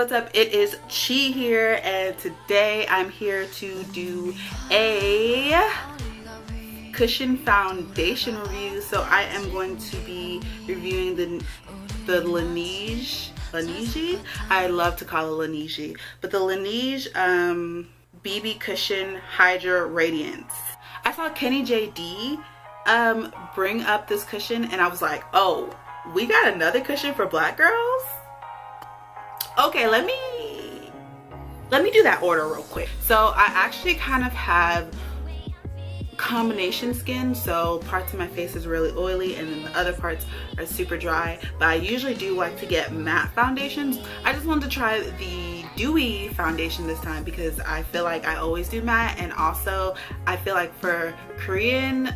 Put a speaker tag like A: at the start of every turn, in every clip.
A: what's up? It is Chi here, and today I'm here to do a cushion foundation review. So I am going to be reviewing the Laniege. I love to call it Laniege, but the Laniege BB Cushion Hydra Radiance. I saw Kenny JD bring up this cushion, and I was like, oh, we got another cushion for black girls? Okay, let me do that order real quick. So I actually kind of have combination skin, so parts of my face is really oily and then the other parts are super dry, but I usually do like to get matte foundations. I just wanted to try the dewy foundation this time because I feel like I always do matte, and also I feel like for Korean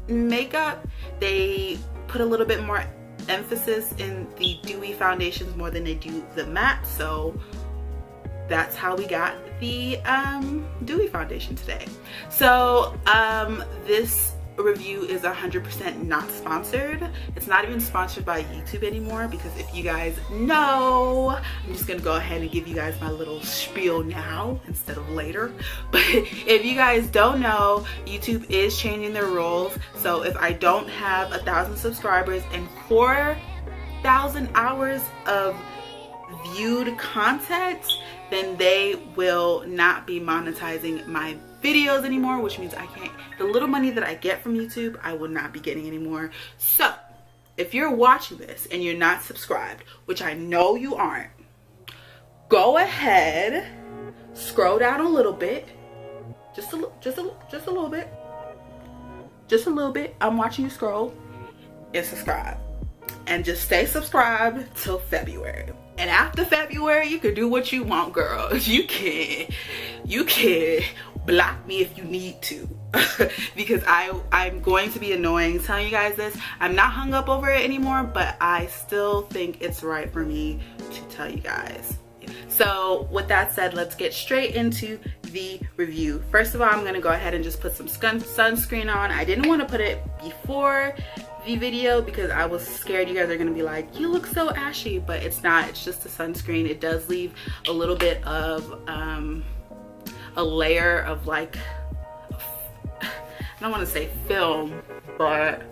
A: makeup they put a little bit more emphasis in the dewy foundations more than they do the matte, so that's how we got the dewy foundation today. So this review is 100% not sponsored. It's not even sponsored by YouTube anymore, because if you guys know, I'm just gonna go ahead and give you guys my little spiel now instead of later. But if you guys don't know, YouTube is changing their rules. So if I don't have 1,000 subscribers and 4,000 hours of viewed content, then they will not be monetizing my videos anymore, which means I can't, the little money that I get from YouTube, I will not be getting anymore. So if you're watching this and you're not subscribed, which I know you aren't, go ahead, scroll down a little bit, just a little bit. I'm watching you scroll, and subscribe, and just stay subscribed till February. And after February, you can do what you want, girl. You can block me if you need to. Because I'm going to be annoying telling you guys this. I'm not hung up over it anymore, but I still think it's right for me to tell you guys. So with that said, let's get straight into the review. First of all, I'm gonna go ahead and just put some sunscreen on. I didn't want to put it before the video because I was scared you guys are gonna be like, you look so ashy, but it's not. It's just a sunscreen. It does leave a little bit of a layer of, like, I don't want to say film, but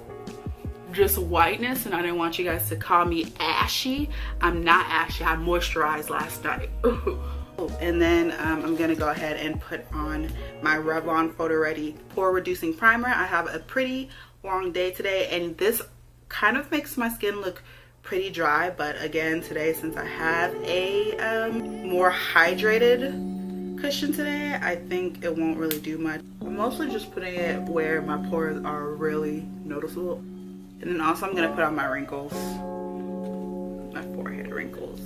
A: just whiteness, and I didn't want you guys to call me ashy. I'm not ashy. I moisturized last night. And then I'm gonna go ahead and put on my Revlon Photoready Pore Reducing Primer. I have a pretty long day today, and this kind of makes my skin look pretty dry, but again, today, since I have a more hydrated cushion today, I think it won't really do much. I'm mostly just putting it where my pores are really noticeable. And then also I'm gonna put on my wrinkles, my forehead wrinkles.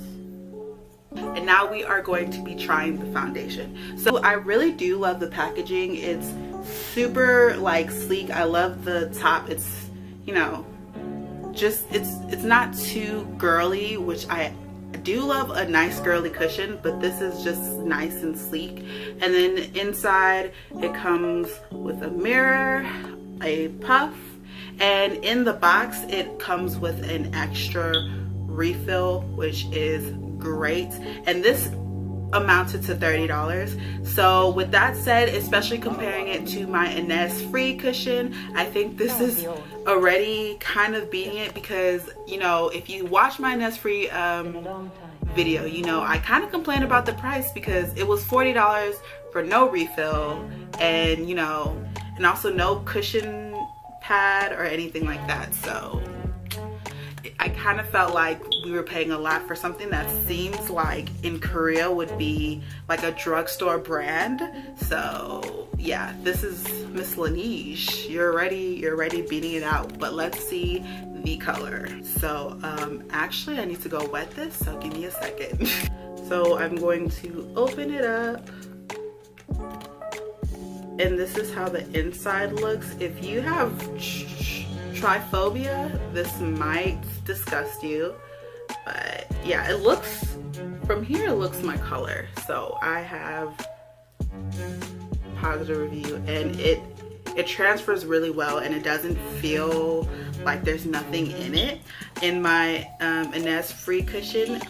A: And now we are going to be trying the foundation. So I really do love the packaging. It's super, like, sleek. I love the top. It's, you know, just it's not too girly, which I do love a nice girly cushion, but this is just nice and sleek. And then inside it comes with a mirror, a puff, and in the box it comes with an extra refill, which is great, and this amounted to $30. So with that said, especially comparing it to my Innisfree cushion, I think this is already kind of beating it, because, you know, if you watch my Innisfree video, you know, I kind of complained about the price because it was $40 for no refill, and, you know, and also no cushion pad or anything like that. So I kind of felt like we were paying a lot for something that seems like in Korea would be like a drugstore brand. So yeah, this is Miss Laniege. You're already beating it out, but let's see the color. So actually I need to go wet this, so give me a second. So I'm going to open it up, and this is how the inside looks. If you have tryphobia, this might disgust you, but yeah, it looks, from here it looks my color. So I have positive review, and it it transfers really well and it doesn't feel like there's nothing in it. In my Innisfree cushion,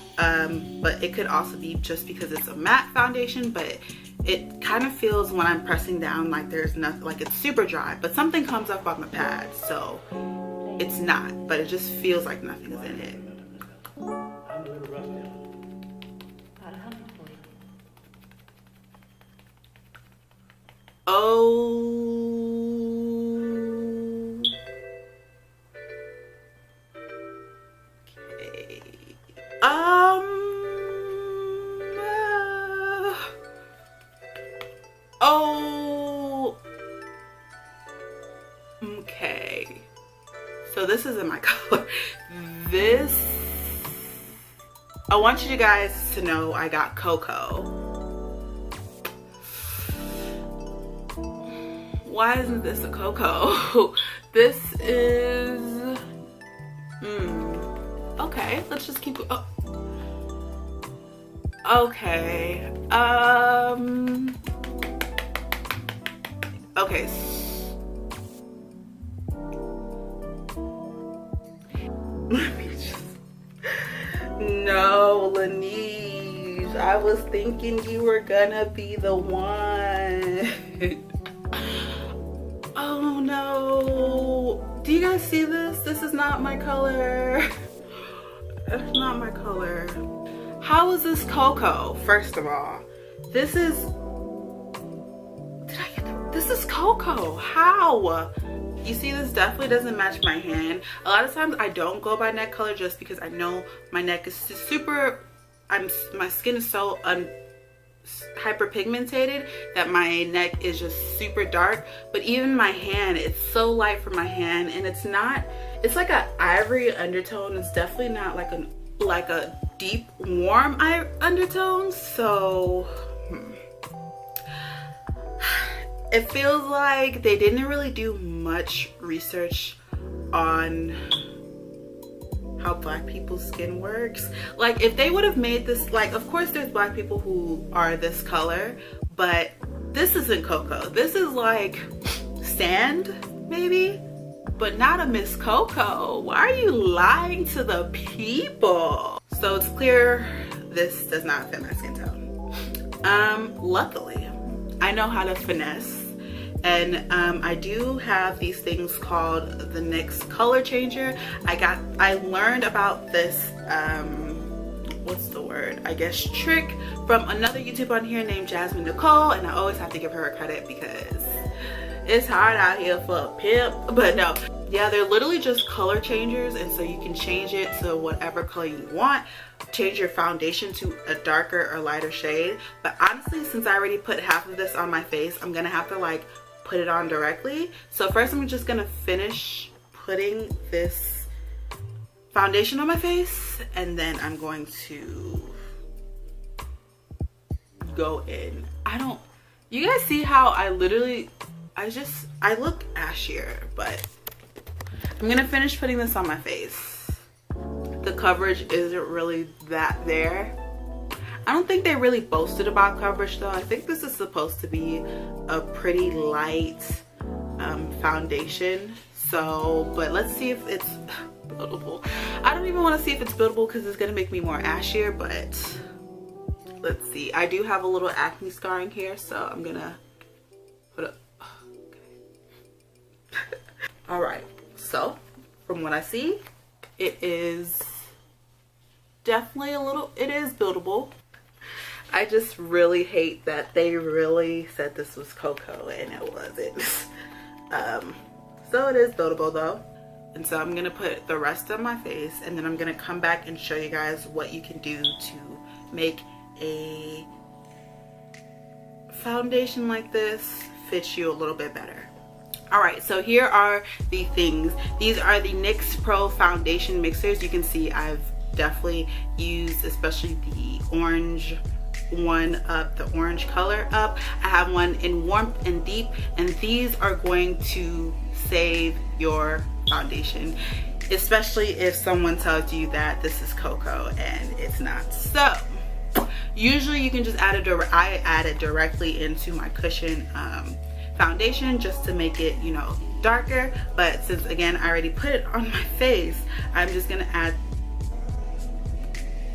A: but it could also be just because it's a matte foundation, but it kind of feels when I'm pressing down like there's nothing, like it's super dry, but something comes up on the pad, so it's not, but it just feels like nothing is in it. Okay, so this isn't my color. This, I want you guys to know I got cocoa. Why isn't this a cocoa? This is, okay, let's just keep, oh. Okay, okay. Let me just, no, Laniege, I was thinking you were gonna be the one. Oh no, do you guys see this? This is not my color. It's not my color. How is this cocoa? First of all, this is, this is cocoa. How? You see, this definitely doesn't match my hand. A lot of times I don't go by neck color just because I know my neck is super, my skin is so hyperpigmented that my neck is just super dark. But even my hand, it's so light for my hand, and it's not, it's like an ivory undertone. It's definitely not like a deep warm undertone. So it feels like they didn't really do much research on how black people's skin works. Like, if they would have made this, like, of course there's black people who are this color, but this isn't cocoa. This is like sand maybe, but not a Miss Cocoa. Why are you lying to the people? So it's clear this does not fit my skin tone. Luckily I know how to finesse. And I do have these things called the Nyx color changer. I learned about this, what's the word? I guess trick from another YouTuber on here named Jasmine Nicole, and I always have to give her credit because it's hard out here for a pimp. But no, yeah, they're literally just color changers, and so you can change it to whatever color you want. Change your foundation to a darker or lighter shade. But honestly, since I already put half of this on my face, I'm gonna have to like put it on directly. So first I'm just gonna finish putting this foundation on my face, and then I'm going to go in. You guys see how I literally, I look ashier, but I'm gonna finish putting this on my face. The coverage isn't really that there. I don't think they really boasted about coverage though. I think this is supposed to be a pretty light foundation. So, but let's see if it's buildable. I don't even want to see if it's buildable because it's gonna make me more ashier, but let's see. I do have a little acne scarring here, so I'm gonna put it. Okay. All right, so from what I see, it is definitely it is buildable. I just really hate that they really said this was cocoa and it wasn't. So it is buildable though. And so I'm gonna put the rest on my face, and then I'm gonna come back and show you guys what you can do to make a foundation like this fit you a little bit better. All right, so here are the things. These are the Nyx Pro Foundation Mixers. You can see I've definitely used especially the orange one up, the orange color up. I have one in warmth and deep, and these are going to save your foundation, especially if someone tells you that this is cocoa and it's not. So usually you can just add it, I add it directly into my cushion foundation just to make it, you know, darker. But since again I already put it on my face, I'm just gonna add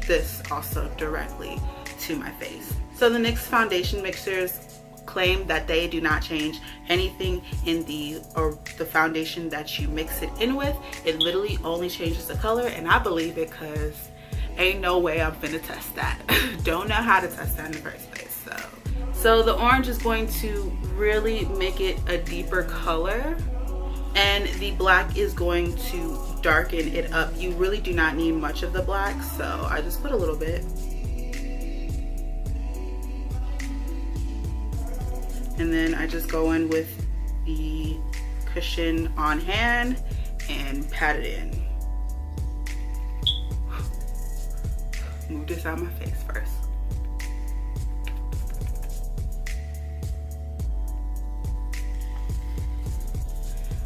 A: this also directly to my face. So the NYX foundation mixers claim that they do not change anything in the foundation that you mix it in with. It literally only changes the color, and I believe it because ain't no way I'm finna test that. Don't know how to test that in the first place. So the orange is going to really make it a deeper color, and the black is going to darken it up. You really do not need much of the black, so I just put a little bit. And then I just go in with the cushion on hand and pat it in. Move this out of my face first.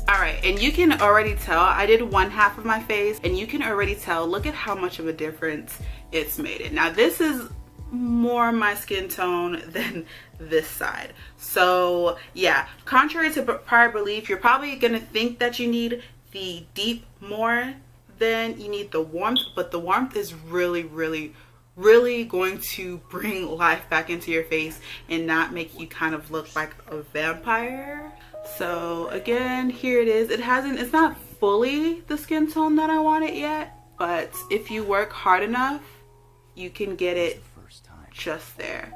A: Alright, and you can already tell, I did one half of my face, and you can already tell, look at how much of a difference it's made it. Now this is more my skin tone than this side. So yeah, contrary to prior belief, you're probably gonna think that you need the deep more than you need the warmth, but the warmth is really going to bring life back into your face and not make you kind of look like a vampire. So again, here it is. It's not fully the skin tone that I want it yet, but if you work hard enough, you can get it just there.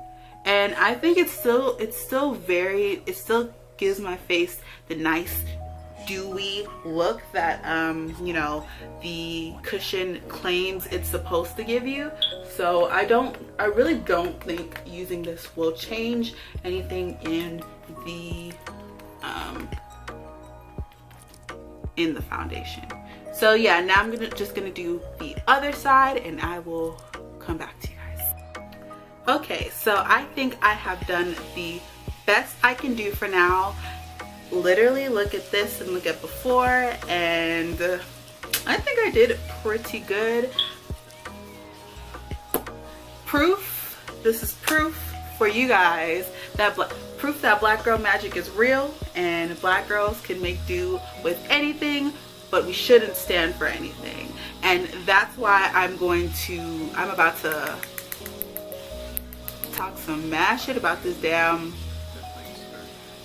A: And I think it still gives my face the nice dewy look that you know, the cushion claims it's supposed to give you. So I really don't think using this will change anything in the foundation. So yeah, now I'm just gonna do the other side, and I will come back to you guys. Okay, so I think I have done the best I can do for now. Literally look at this and look at before, and I think I did pretty good. This is proof for you guys that proof that black girl magic is real, and black girls can make do with anything, but we shouldn't stand for anything. And that's why I'm about to talk some mad shit about this damn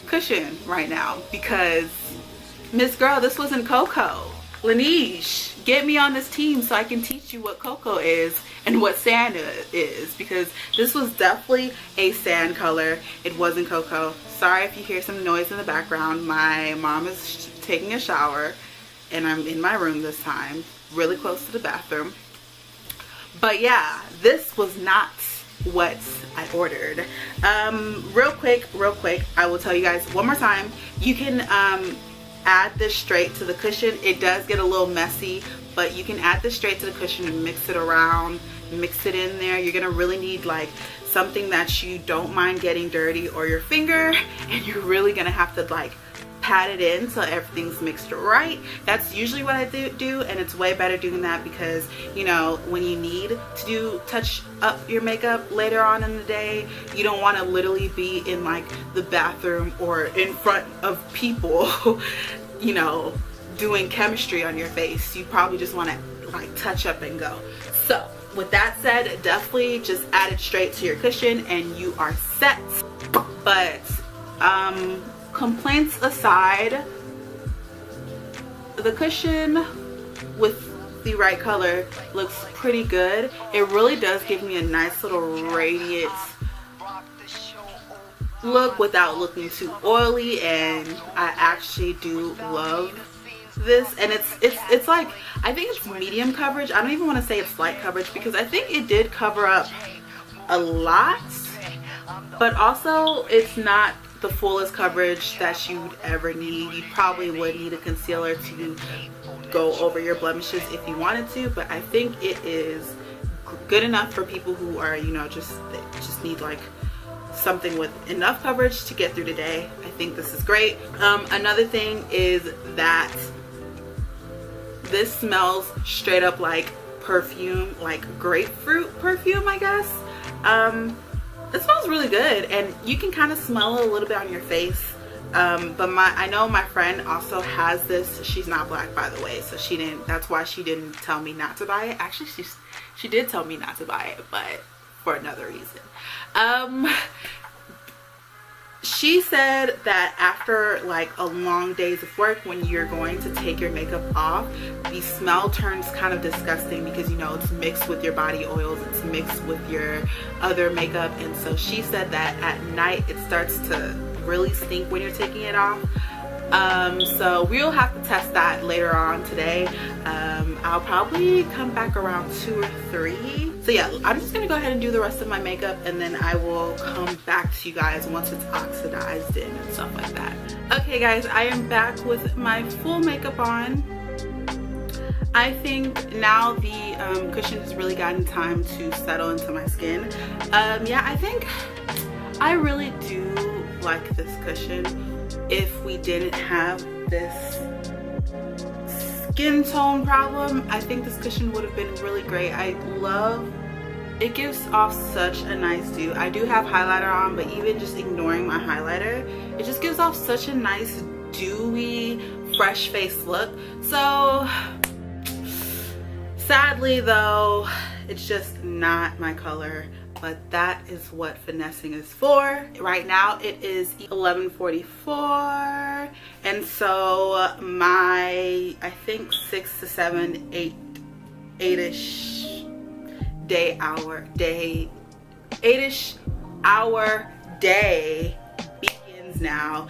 A: cushion right now, because Miss Girl, this wasn't cocoa. Laniege, get me on this team so I can teach you what cocoa is and what sand is, because this was definitely a sand color. It wasn't cocoa. Sorry if you hear some noise in the background. My mom is taking a shower and I'm in my room this time, really close to the bathroom. But yeah, this was not what I ordered. Real quick, I will tell you guys one more time, you can add this straight to the cushion. It does get a little messy, but you can add this straight to the cushion and mix it around, mix it in there. You're gonna really need like something that you don't mind getting dirty, or your finger, and you're really gonna have to like pat it in so everything's mixed right. That's usually what I do, and it's way better doing that because, you know, when you need to touch up your makeup later on in the day, you don't want to literally be in like the bathroom or in front of people you know, doing chemistry on your face. You probably just want to like touch up and go. So with that said, definitely just add it straight to your cushion and you are set. But complaints aside, the cushion with the right color looks pretty good. It really does give me a nice little radiant look without looking too oily, and I actually do love this. And it's like, I think it's medium coverage. I don't even want to say it's light coverage because I think it did cover up a lot, but also it's not the fullest coverage that you'd ever need. You probably would need a concealer to go over your blemishes if you wanted to, but I think it is good enough for people who are, you know, just need like something with enough coverage to get through the day. I think this is great. Another thing is that this smells straight up like perfume, like grapefruit perfume, I guess. It smells really good, and you can kind of smell it a little bit on your face. But I know my friend also has this. She's not black, by the way, so she didn't, that's why she didn't tell me not to buy it. Actually, she did tell me not to buy it, but for another reason. She said that after like a long days of work, when you're going to take your makeup off, the smell turns kind of disgusting because, you know, it's mixed with your body oils, it's mixed with your other makeup. And so she said that at night it starts to really stink when you're taking it off. So we'll have to test that later on today. I'll probably come back around 2 or 3. So yeah, I'm just gonna go ahead and do the rest of my makeup, and then I will come back to you guys once it's oxidized in and stuff like that. Okay guys, I am back with my full makeup on. I think now the cushion has really gotten time to settle into my skin. Yeah, I think I really do like this cushion. If we didn't have this skin tone problem, I think this cushion would have been really great. I love, it gives off such a nice dew. I do have highlighter on, but even just ignoring my highlighter, it just gives off such a nice dewy, fresh face look. So sadly though, it's just not my color. But that is what finessing is for. Right now it is 11:44, and so my, I think 6 to 7, 8-ish hour day begins now.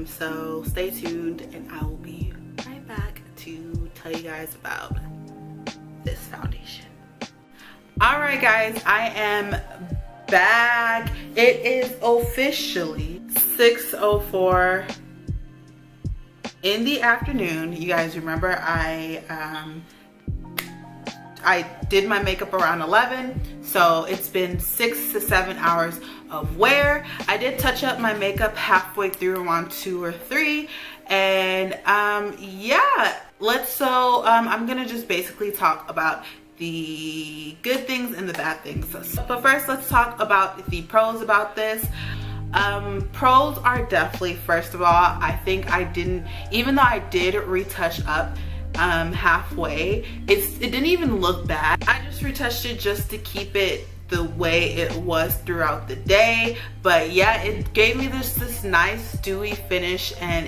A: So stay tuned, and I will be right back to tell you guys about this foundation. Alright guys, I am back. It is officially 6:04 in the afternoon. You guys remember I did my makeup around 11, so it's been 6 to 7 hours of wear. I did touch up my makeup halfway through around 2 or 3, and yeah, I'm gonna just basically talk about the good things and the bad things. But first, let's talk about the pros about this. Pros are definitely, first of all, I think I didn't, even though I did retouch up halfway, it didn't even look bad. I just retouched it just to keep it the way it was throughout the day. But yeah, it gave me this nice dewy finish, and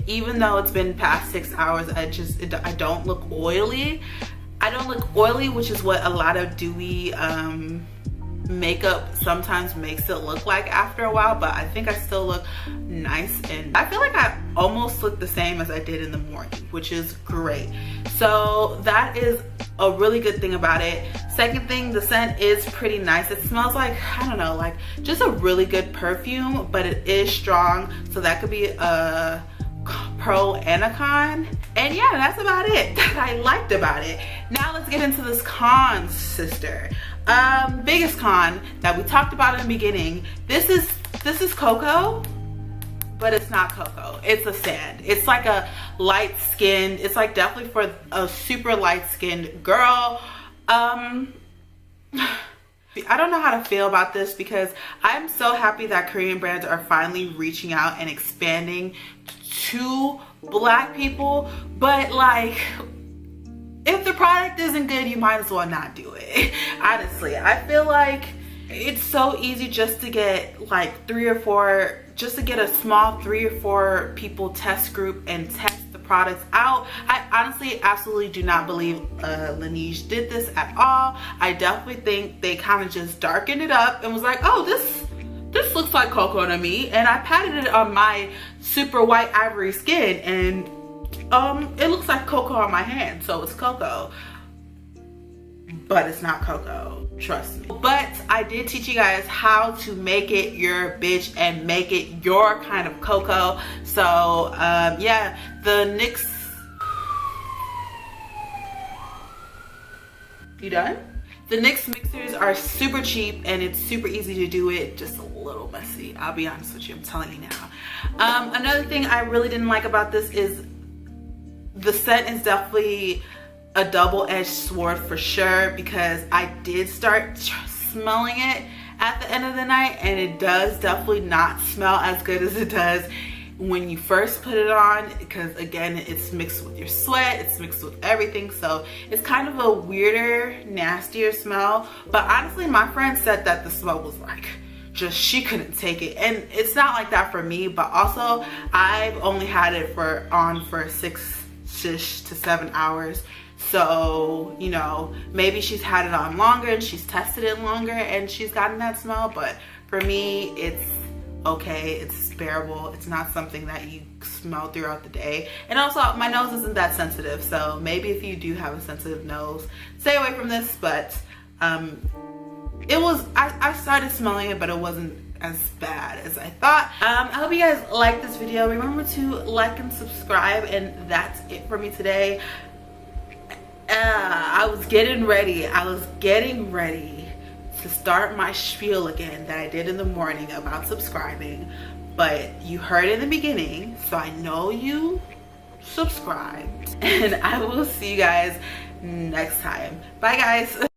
A: even though it's been past 6 hours, I don't look oily. I don't look oily, which is what a lot of dewy makeup sometimes makes it look like after a while, but I think I still look nice, and I feel like I almost look the same as I did in the morning, which is great. So that is a really good thing about it. Second thing, the scent is pretty nice. It smells like, I don't know, like just a really good perfume, but it is strong, so that could be a pro and a con. And yeah, that's about it that I liked about it. Now let's get into this con, sister. Biggest con that we talked about in the beginning. This is cocoa, but it's not cocoa. It's a sand. It's like a light skinned, it's like definitely for a super light skinned girl. I don't know how to feel about this, because I'm so happy that Korean brands are finally reaching out and expanding to black people, but like, if the product isn't good, you might as well not do it. Honestly, I feel like it's so easy just to get like 3 or 4, just to get a small 3 or 4 people test group and test the products out. I honestly absolutely do not believe Laniege did this at all. I definitely think they kind of just darkened it up and was like, oh, this looks like cocoa to me, and I patted it on my super white ivory skin, and it looks like cocoa on my hand, so it's cocoa, but it's not cocoa, trust me. But I did teach you guys how to make it your bitch and make it your kind of cocoa. So yeah, the NYX, you done? The NYX mixers are super cheap, and it's super easy to do it, just a little messy. I'll be honest with you, I'm telling you now. Another thing I really didn't like about this is the scent is definitely a double-edged sword for sure, because I did start smelling it at the end of the night, and it does definitely not smell as good as it does when you first put it on, because again, it's mixed with your sweat, it's mixed with everything, so it's kind of a weirder, nastier smell. But honestly, my friend said that the smell was like just, she couldn't take it, and it's not like that for me. But also, I've only had it on for 6-ish to 7 hours, so you know, maybe she's had it on longer and she's tested it longer and she's gotten that smell. But for me, it's okay, it's bearable. It's not something that you smell throughout the day. And also, my nose isn't that sensitive, so maybe if you do have a sensitive nose, stay away from this. But it was, I started smelling it, but it wasn't as bad as I thought. I hope you guys liked this video. Remember to like and subscribe, and that's it for me today. I was getting ready to start my spiel again that I did in the morning about subscribing, but you heard in the beginning, so I know you subscribed, and I will see you guys next time. Bye guys.